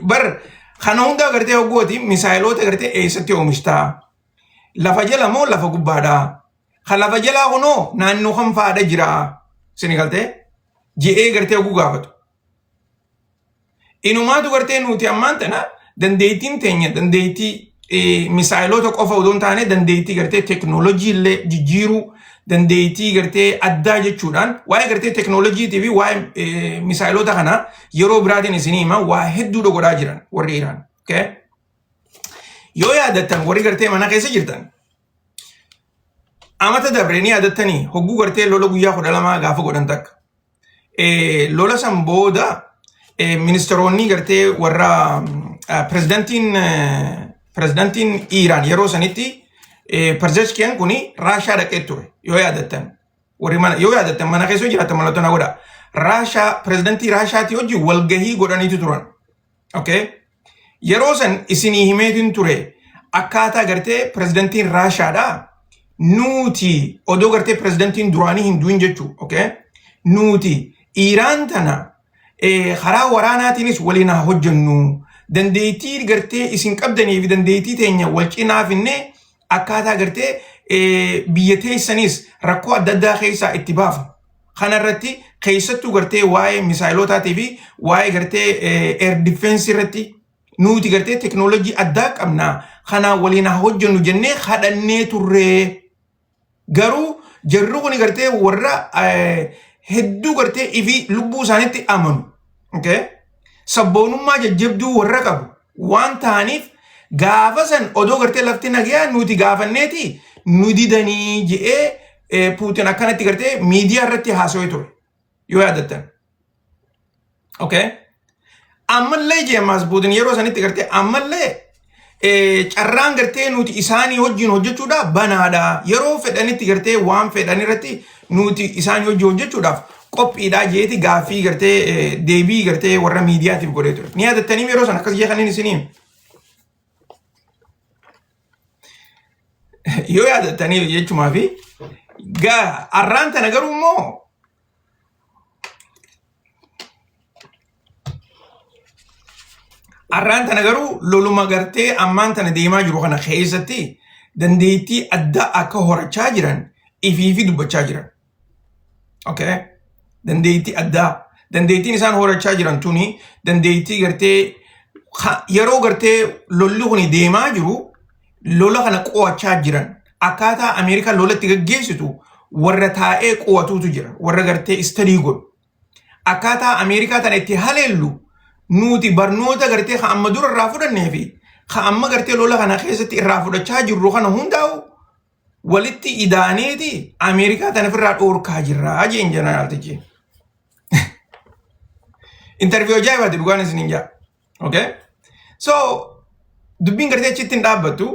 bar kana hundaa gartee hoggooti misaayiloota gartee eessatti oomishtaa lafa jala moo lafa gubbaadhaa kan lafa jalaa kunoo naannoo kan faadha jiraa sini galtee je'ee gartee oguu gaafatu. Inumaatu gartee nuti ammaan tana dandeettiin teenya dandeettii misaayiloota qofa utuu hin taane dandeettii gartee teknoolojii illee jijjiiruu dandeettii gartee addaa jechuudhaan waa'ee gartee teknoolojiitii fi waa'ee misaayiloota kana yeroo biraatiin isinii hima waa hedduudha godhaa jiran warri Iraan. Yoo yaadattan warri gartee mana keessa jirtan amata dabre ni yaadattanii hogguu gartee lola guyyaa 12 gaafa godhan takka. Lola san booda ministeeronni gartee warra pirezidantiin Iraan yeroo sanitti Perzeshkian kuni Raashaa dhaqee ture yoo yaadattan warri mana yoo yaadattan mana keessa jiraatan mallattoon godha Raashaa pirezidantii Raashaati hojii walgahii godhaniitu turan. Yeroo san isinii himeetiin ture akkaataa gartee pirezidantiin Raashaadha nuti odoo gartee pirezidantiin duraanii hin du'in jechuu. Nuti Iraan tana karaa waraanaatiinis waliin haa hojjennu dandeettii gartee isin qabdanii fi dandeettii teenya wal cinaa finne akkaataa gartee biyya teessanis rakkoo adda addaa keessaa itti baafa. Kana irratti keessattuu gartee waa'ee misaayilotaatii fi waa'ee gartee air defense irratti nuti gartee teknoolojii addaa qabna kana waliin haa hojjennu jennee kadhannee turre. Garuu jarri kun gartee warra hedduu gartee ifi lubbuu isaaniitti amanu. Sabboonummaa jajjabduu warra qabu waan ta'aniif gaafa san odoo gartee lafti nagayaa nuti gaafanneeti nu didanii je'ee Puutin akkanatti gartee miidiyaa irratti haasawee ture yoo yaadattan. Ammallee jeemaas Puutin yeroo sanitti gartee ammallee carraan gartee nuti isaanii wajjin hojjechuudhaaf banaadha. Yeroo fedhanitti gartee waan fedhan irratti nuti isaanii wajjin hojjechuudhaaf qophiidhaa jeeti gaaffii gartee deebii gartee warra miidiyaatiif godhee ture. Ni yaadattanii yeroo san akkas jeekaniin isinii yoo yaadattanii jechumaa fi arraan tana garuu immoo arraan tana garuu loluma gartee ammaan tana deemaa jiru kana keessatti dandeettii addaa akka horachaa jiran ifiifi dubbachaa jiran. Dandeettii addaa dandeettiin isaan horachaa jiran tuni dandeettii gartee yeroo gartee lolli kun deemaa jiru lola kana qo'achaa jiran akkaataa Ameerikaan lolatti gaggeessitu warra taa'ee qo'atuutu jira warra gartee istadii godhu akkaataa Ameerikaa tana itti haleellu nuti barnoota gartee kan amma dura irraa fudhannee fi kan amma gartee lola kana keessatti irraa fudhachaa jirru kana hundaa'u walitti idaaneeti Ameerikaa tana ofirraa dhoorkaa jirraa jeen jeneraal interview ajaa'ibaati dhugaan isiniin jaa. So dubbiin gartee achitti hin dhaabbattu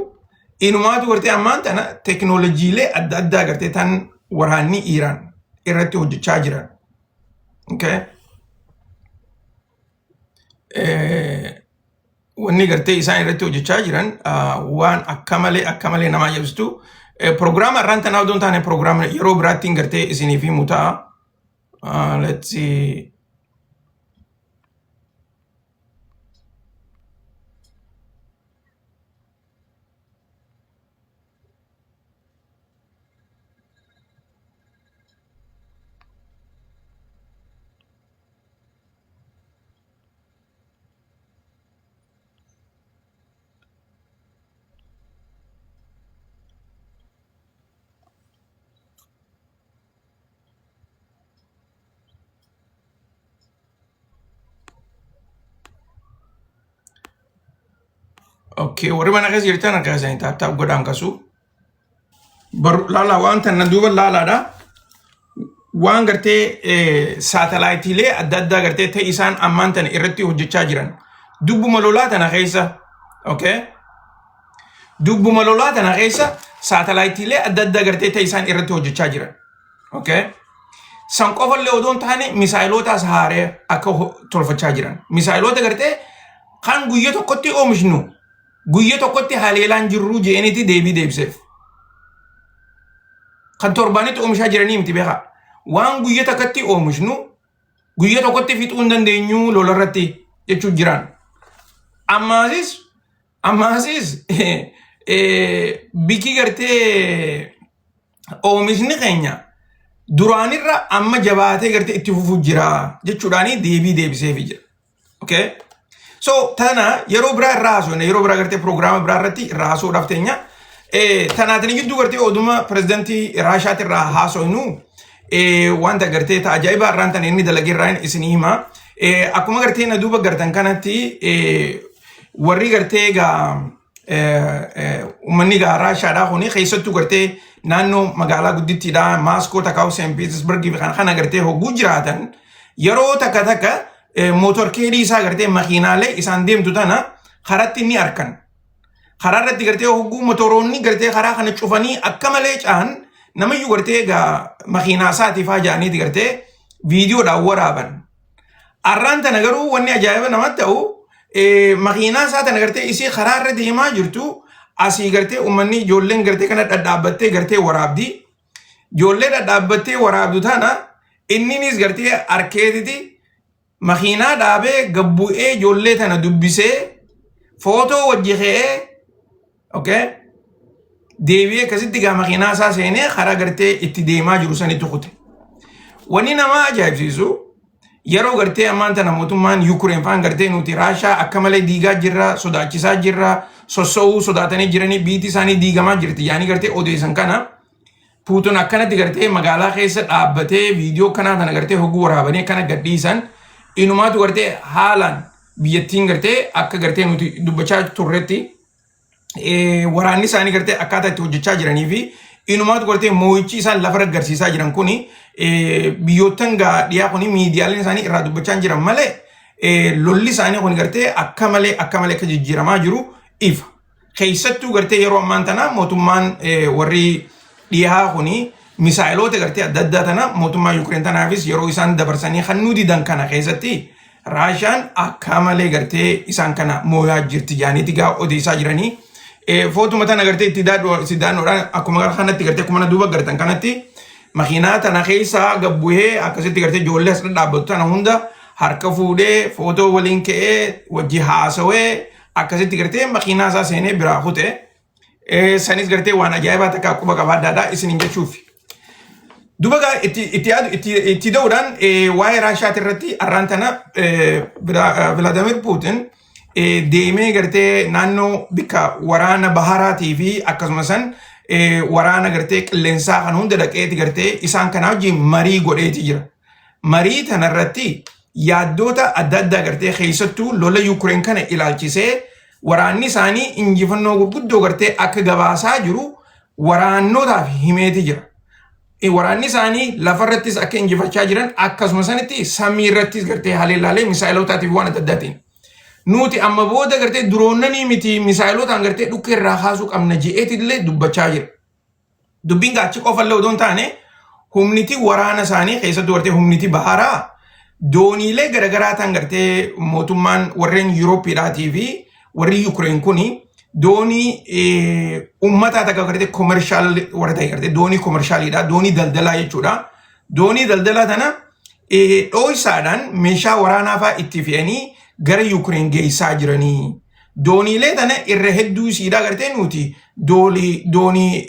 inumaatu gartee ammaan tana teknoolojiilee adda addaa gartee tan waraanni Iraan irratti hojjechaa jiran. Wanni gartee isaan irratti hojjechaa jiran waan akka malee nama ajaa'ibsitu. Prograama irraan tanaa odoo hin taane prograama yeroo biraattiin gartee isiniif himu ta'a. Let's see. Warri mana keessa jirtan harka isaanii taa'aa godhaan kasu. Laala waan tan duuba laalaadha. Waan gartee saatalaayitiilee adda addaa gartee ta'e isaan ammaan tana irratti hojjechaa jiran. Dubbuma lolaa tana keessa. Dubbuma lolaa tana keessa saatalaayitiilee adda addaa gartee ta'e isaan irratti hojjechaa jiran. san qofallee odoon taane misaayiloota saharee akka tolfachaa jiran. Misaayiloota gartee kan guyyaa tokkotti oomishnu guyyaa tokkotti haleelaan jirru je'eniiti deebii deebiseef. Kan torbaanitti oomishaa jiranii miti beekaa. Waan guyyaa tokkotti oomishnu guyyaa tokkotti fixuu hin dandeenyu lolarratti jechuun jiran. Ammaasis bikii gartee oomishni keenya duraanirra amma jabaatee gartee itti fufuu jira jechuudhaani deebii deebiseefi jira. Okay? So tana yeroo biraa irraa haasofne yeroo biraa gartee pirogiraama biraa irratti irraa haasa'uudhaaf teenya. Tanaatiin gidduu gartee oduma pirezidantii Raashaati irraa haasofnu wanta gartee ajaa'iba irraan tan inni dalagee irraa isinii hima. Akkuma gartee na duuba gartan kanatti warri gartee egaa uummanni egaa Raashaadhaa kuni keessattuu gartee naannoo magaalaa guddittiidhaa Maaskoo takkaa'u Seent Piitersbergii fi kana gartee hogguu jiraatan yeroo takka mootorkeedii isaa gartee makiinaalee isaan deemtu tana karatti inni arkan. Karaa irratti gartee hogguu motoroonni gartee karaa kana cufanii akka malee caan namayyuu gartee egaa makiinaa isaatiif hajaaniiti gartee viidiyoodhaan waraaban. Arraan tana garuu wanni ajaa'iba namatti ta'u makiinaa isaa tana gartee isii karaa irra deemaa jirtu asii gartee uummanni ijoolleen gartee kana dhadhaabbattee gartee waraabdi. Ijoollee dhadhaabbattee waraabdu tana inninis gartee arkeetiti makiinaa dhaabee gabbu'ee ijoollee tana dubbisee footoo wajji ka'ee okay deebi'ee akkasitti gaa makiinaa isaa seenee karaa gartee itti deemaa jiru sanitti kute. Wanni nama ajaa'ibsiisu yeroo gartee ammaan tana mootummaan Ukraine faan gartee nuti Raashaa akka malee diigaa jirra sodaachisaa jirra sossoo'uu sodaatanii jiranii biitti isaanii diigamaa jirti yaani gartee odeessan kana Puutin akkanatti gartee magaalaa keessa dhaabbatee viidiyoo kanaa tana gartee hogguu waraabanii akkana gadhiisan inumaatu gartee haalaan biyyattiin gartee akka gartee nuti dubbachaa turretti waraanni isaanii gartee akkaataa itti hojjechaa jiranii fi inumaatu gartee moo'ichi isaan lafa agarsiisaa jiran kuni biyyoottan dhiyaa kuni miidiyaaleen isaanii irraa dubbachaa jiran malee lolli isaanii kuni gartee akka malee akka jijjiiramaa jiru ifa. Keessattuu gartee yeroo ammaan tana mootummaan warri dhiyaa kuni misaayiloota gartee adda addaa tana mootummaa Ukraine tanaafis yeroo isaan dabarsanii kan nuti dan kana keessatti Raashaan akka malee gartee isaan kana moo'aa jirti jaaniiti gaa odeessaa jiranii. Footuma tana gartee itti daannoodhaan akkuma kanatti gartee akkuma duuba gartan kanatti makiinaa tana keessa gabbu'ee akkasitti gartee ijoollee as dhaabbatu tana hunda harka fuudhee footoo waliin ka'ee wajji haasawee akkasitti gartee makiinaa isaa seenee biraa kute. Sanis gartee waan ajaa'ibaa takka quba qabaadhaadhaa isin jechuuf. Duuba gaa itti da'uudhaan waa'ee Raashaati irratti arraan tana Vladimir Putin deemee gartee naannoo bikka waraana baharaatii fi akkasumas waraana gartee qilleensaa kan hunda dhaqeeti gartee isaan kana wajjin marii godheeti jira. Marii tanarratti yaaddoota adda addaa gartee keessattuu lola Ukraine kana ilaalchisee waraanni isaanii injifannoo gurguddoo gartee akka gabaasaa jiru waraannotaaf himeeti jira. Waraanni isaanii lafarrattis akka injifachaa jiran akkasumas samii irrattis gartee haleellaalee misaayilootaatif waan adda addaatiin. Nuti amma booda gartee duroonnanii miti misaayilotaan gartee dhukkee irraa kaasuu qabna je'eetillee dubbachaa jira. Dubbiin gaachi qofallee odoon taane humniti waraana isaanii keessattuu gartee humniti baharaa dooniilee garagaraa ta'an gartee mootummaan warreen Yuurooppiidhaatii fi warri Ukraine kuni doonii uummataa takka gartee koomershaal warra ta'e gartee doonii koomershaaliidha doonii daldalaa jechuudha. Doonii daldalaa tana dhooysaadhaan meeshaa waraanaa fa'aa itti fe'anii gara Ukraine geessaa jiranii. Dooniilee tana irra hedduu isiidhaa gartee nuti doonii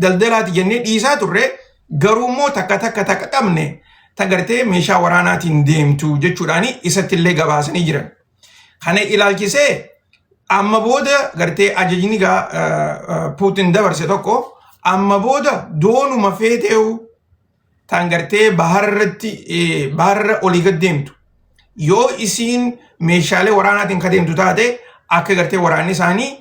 daldalaati jennee dhiisaa turre garuu immoo takka qabne ta gartee meeshaa waraanaatiin deemtu jechuudhaani isatti illee gabaasanii jiran. Kana ilaalchisee amma booda gartee ajajni Putin dabarse tokko amma booda doonuma feeteewu tan gartee baharra olii gad deemtu. Yoo isiin meeshaalee waraanaatiin ka deemtu taate akka gartee waraanni isaanii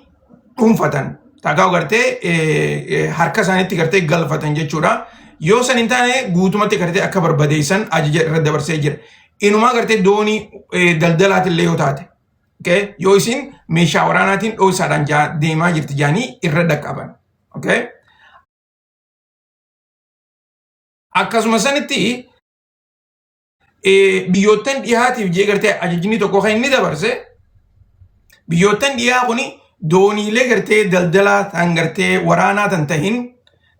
dhuunfatan. Takkaa gartee harka isaaniitti gartee galfatan jechuudha. Yoo san hin taane guutumatti gartee akka barbadeessan ajaja irra dabarsee jira. Inumaa gartee doonii daldalaatillee yoo taate. Yoo isin meeshaa waraanaatiin dhooysaadhaan deemaa jirti jaanii irra dhaqqaban. akkasuma sanitti biyyoottan dhiyaatiif jee gartee ajajni tokko kan inni dabarse biyyoottan dhiyaa kuni dooniilee gartee daldalaa tan gartee waraanaa tan tahin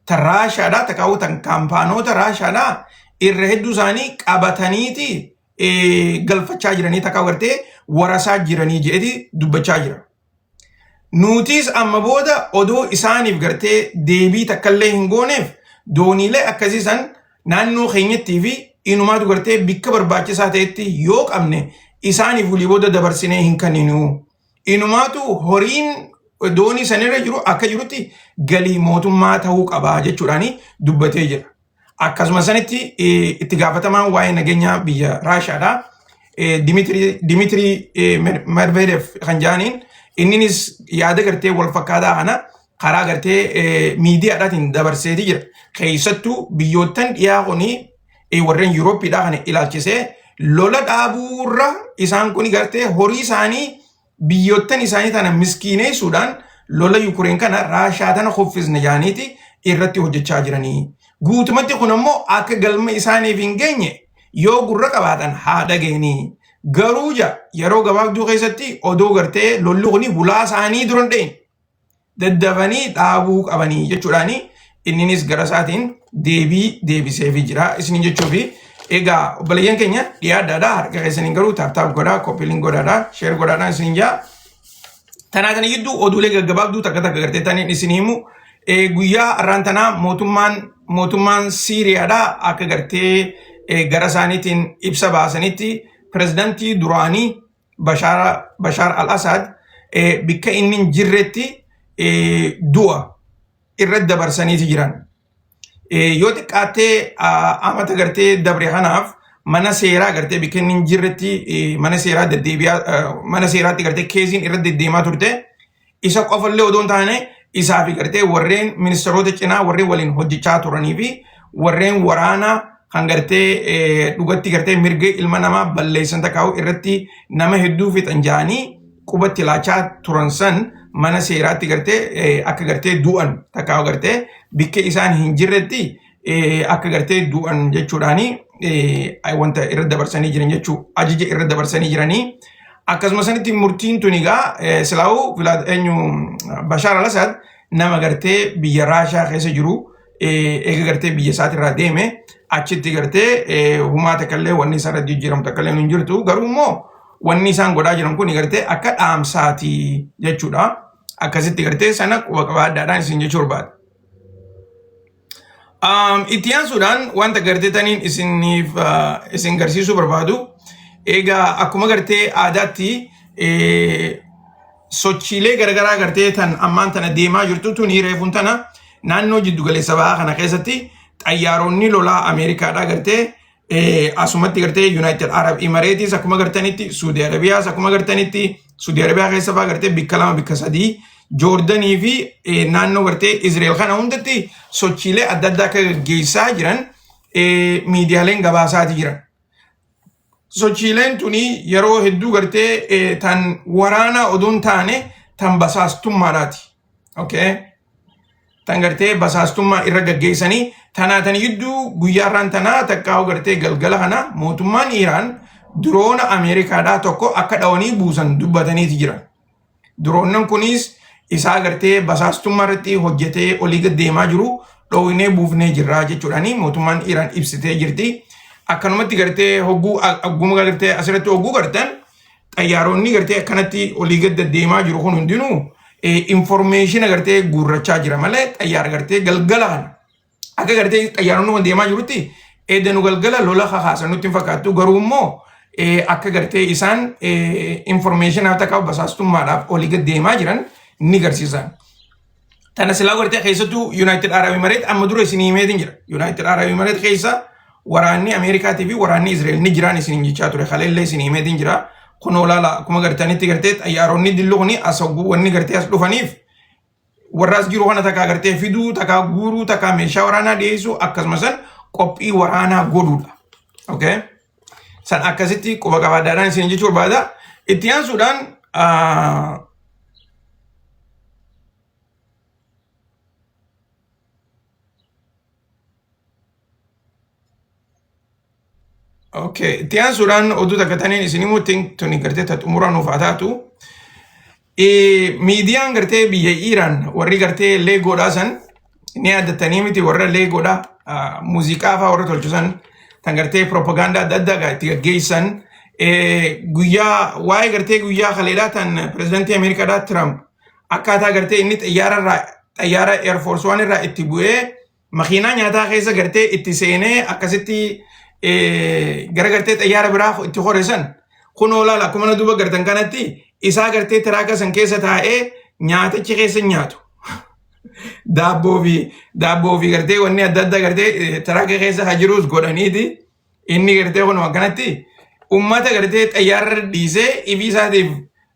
tan raashaadhaa takkaa'u tan kaampaanoota raashaadhaa irra hedduu isaanii qabataniiti galfachaa jiranii takkaa'u gartee warasaa jiranii jedheti dubbachaa jira. Nutis amma booda odoo isaaniif gartee deebii takkallee hin gooneef dooniilee akkasii san naannoo keenyattii fi inumaatu gartee bikka barbaachisaa ta'etti yoo qabne isaaniif walii booda dabarsinee hin kenninu. Inumaatu horiin doonii sanirra jiru akka jirutti galii mootummaa ta'uu qabaa jechuudhaani dubbatee jira. Akkasuma sanitti itti gaafatamaan waa'ee nageenyaa biyya Raashaadhaa Dimitri Medvedev kan jedhaniin inninis yaada gartee wal fakkaataa kana karaa gartee miidiyaadhaatiin dabarseeti jira. Keessattuu biyyoottan dhiyaa kunii warreen Yuurooppiidhaa kana ilaalchisee lola dhaabuurra isaan kun gartee horii isaanii biyyoottan isaanii tana miskiineessuudhaan lola Yukureen kana Raashaa tana kuffisne jaaniiti irratti hojjechaa jiranii. Guutumatti kun ammoo akka galma isaaniif hin geenye yoo gurra qabaatan haa dhageenii. Garuu yeroo gabaabduu keessatti odoo gartee lolli kuni bulaa isaanii duran dheen daddafanii dhaabuu qabanii jechuudhaani inninis gara isaatiin deebiseefii jira isiniin jechuufi egaa obboleeyyan keenya dhiyaa addaadhaa harka keessaniin garuu taaptaap godhaa koppiliin godhaadhaa sheer godhaadhaan isiniin jaa tanaa kana gidduu oduulee gaggabaabduu takka gartee taniin isin himu guyyaa har'aan tanaa mootummaan Siiriyaadhaa akka gartee gara isaaniitiin ibsa baasanitti pirezidaantii duraanii Bashaar al-Assad bikka inni jirretti du'a irratti dabarsaniiti jiran. Yoo xiqqaattee amata gartee dabre kanaaf mana seeraa gartee bikka inni jirretti mana seeraatti gartee keesiin irratti deddeemaa turte isa qofallee odoo hin taane isaa fi gartee warreen ministeerota cinaa warreen waliin hojjechaa turanii fi warreen waraanaa kan gartee dhugatti gartee mirga ilma namaa balleessan takkaa'u irratti nama hedduu fixan jaanii qubatti laachaa turan san mana seeraatti gartee akka gartee du'an takkaa'u gartee bikka isaan hin jirretti akka gartee du'an jechuudhaani wanta irra dabarsanii jiran jechuu ajaja irra dabarsanii jiranii. Akkasuma sanitti murtiin tun egaa silaa'u Bashaar al-Assad nama gartee biyya Raashaa keessa jiru eega gartee biyya isaatirraa deeme achitti gartee humaa takkallee wanni isarratti jijjiiramu takkallee hin jirtu garuu immoo wanni isaan godhaa jiran kun gartee akka dhaamsaati jechuudha. Akkasitti gartee sana quba qabaadhaadhaan isin jechuu barbaada. Itti aansuudhaan wanta gartee taniin isin garsiisuu barbaadu egaa akkuma gartee aadaatti sochiilee garagaraa gartee tan ammaan tana deemaa jirtu tuni reefuun tana naannoo jiddu galeessa bahaa kana keessatti xayyaaronni lolaa Ameerikaadhaa gartee asumatti gartee United Arab Emirates akkuma gartanitti Saudi Arabiyaas akkuma gartanitti Saudi Arabiyaa keessa bahaa gartee bikka 2 bikka 3 Joordanii fi naannoo gartee Israa'el kana hundatti sochiilee adda addaa akka gaggeessaa jiran miidiyaaleen gabaasaati jiran. Sochiileen tuni yeroo hedduu gartee tan waraana oduun taane tan basaastummaadhaati. Okay? Tan gartee basaastummaa irra gaggeessanii tanaa tan gidduu guyyaarraan tanaa takkaa'u gartee galgala kana mootummaan Iraan diroona Ameerikaadhaa tokko akka dhawanii buusan dubbataniiti jiran. Diroonnan kunis isaa gartee basaastummaa irratti hojjetee olii gad deemaa jiru dhowinee buufnee jirraa jechuudhaani mootummaan Iraan ibsitee jirti. Akkanumatti gartee hogguma gartee asirratti hogguu gartan xayyaaronni gartee akkanatti olii gad deemaa jiru kun hundinuu information gartee guurrachaa jira malee xayyaara gartee galgala kana akka gartee xayyaaronni kun deemaa jirutti eedanu galgala lola kakaasan nutti hin fakkaattu garuu immoo akka gartee isaan information haa takkaa'u basaastummaadhaaf olii gad deemaa jiran ni garsiisan. Tana silaa gartee keessattuu United Arab Emirates amma dura isin himeetiin jira. United Arab Emirates keessa waraanni Ameerikaatii fi waraanni Israa'el ni jiraan isin jechaa ture kaleellee isin himeetiin jira. Kun olaala akkuma gartanitti gartee xayyaaronni dilloo kuni as wanni gartee as dhufaniif warraas jiru kana takkaa gartee fiduu takkaa guuruu takkaa meeshaa waraanaa dhiyeessuu akkasumas qophii waraanaa godhuudha. Okay? San akkasitti quba qabaadhaadhaan isin jechuu barbaada. Itti aansuudhaan Okay. Tiyan Sudan oduu takka taniin isinimu tuni gartee xumura nuuf haa taatu. Miidiyaan gartee biyya Iiraan warri gartee leegoodhaa san ni addattanii miti warra leegoodhaa muuziqaa fa'aa warra tolchisan tan gartee propagaandaa adda addaa itti gaggeessan guyyaa waa'ee gartee guyyaa kaleedhaa tan pirezidaantii Ameerikaadhaa Trump akkaataa gartee inni xayyaara Air Force One irraa itti bu'ee makiinaa nyaataa keessa gartee itti seenee akkasitti gara gartee xayyaara biraa itti horesan kun olaala akkuma na duuba gartan kanatti isaa gartee tiraaka san keessa taa'ee nyaatichi keessa nyaatu. Daabboo fi gartee wanni adda addaa gartee tiraaka keessa haa jirus godhaniiti inni gartee kun akkanatti ummata gartee xayyaara dhiisee ifii isaatiif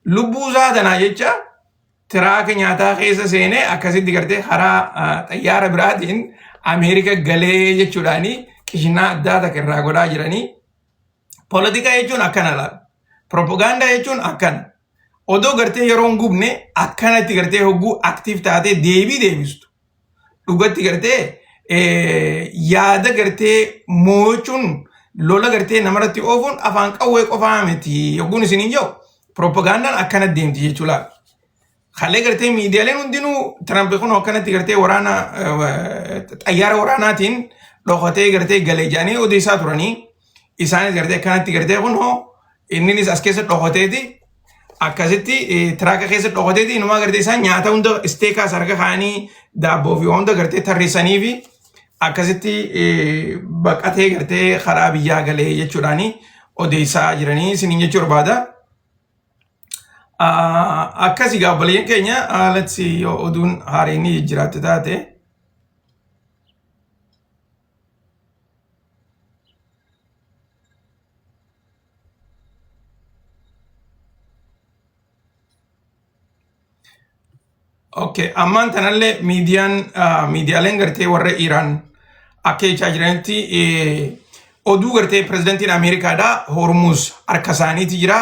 lubbuu isaa tanaa jecha tiraaka nyaataa keessa seenee akkasitti gartee karaa xayyaara biraatiin Ameerika galee jechuudhaani qishinaa addaa takka irraa godhaa jiranii. Poolitikaa jechuun akkana laala. Propagaandaa jechuun akkana. Odoo gartee yeroo hin gubne akkanatti gartee hogguu aktiif taatee deebii deebistu. Dhugatti gartee yaada gartee moo'achuun lola gartee namarratti oofuun afaan qawwee qofaa miti. Hogguun isiniin jiru propagaandaan akkanatti deemti jechuudha. Halee gartee miidiyaaleen hundinuu Trump kun akkanatti gartee waraana xayyaara waraanaatiin dhokatee gartee galee jedhanii odeessaa turanii isaanis gartee akkanatti gartee kun inninis as keessa dhokateeti akkasitti tiraaka keessa dhokateeti inumaa gartee isaan nyaata hunda isteekaas harka kaanii daabboo fi hunda gartee tarreessanii fi akkasitti baqatee gartee karaa biyyaa galee jechuudhaani odeessaa jiranii isiniin jechuu barbaada. Akkasii gaabbaleen keenya haalatti yoo oduun haariin jiraatti taate. Okay, ammaan tanallee miidiyaaleen gartee warra Iiraan akka jechaa jiranitti oduu gartee pirezidaantiin Ameerikaadhaa Hormuz harka isaaniitti jira.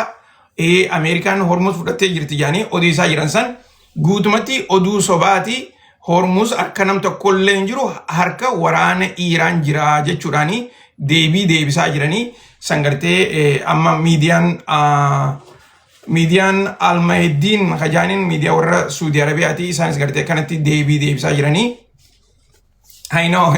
Ameerikaan Hormuz fudhattee jirti jedhanii odeessaa jiran san guutumatti oduu sobaati. Hormuz akka nam tokkollee hin jiru harka waraana Iiraan jira jechuudhaani deebisaa jiranii san gartee amma miidiyaan Almaydiin Hajaaniin miidiyaa warra Suudi Arabiyaati isaanis gartee kanatti deebisaa jiranii. I know.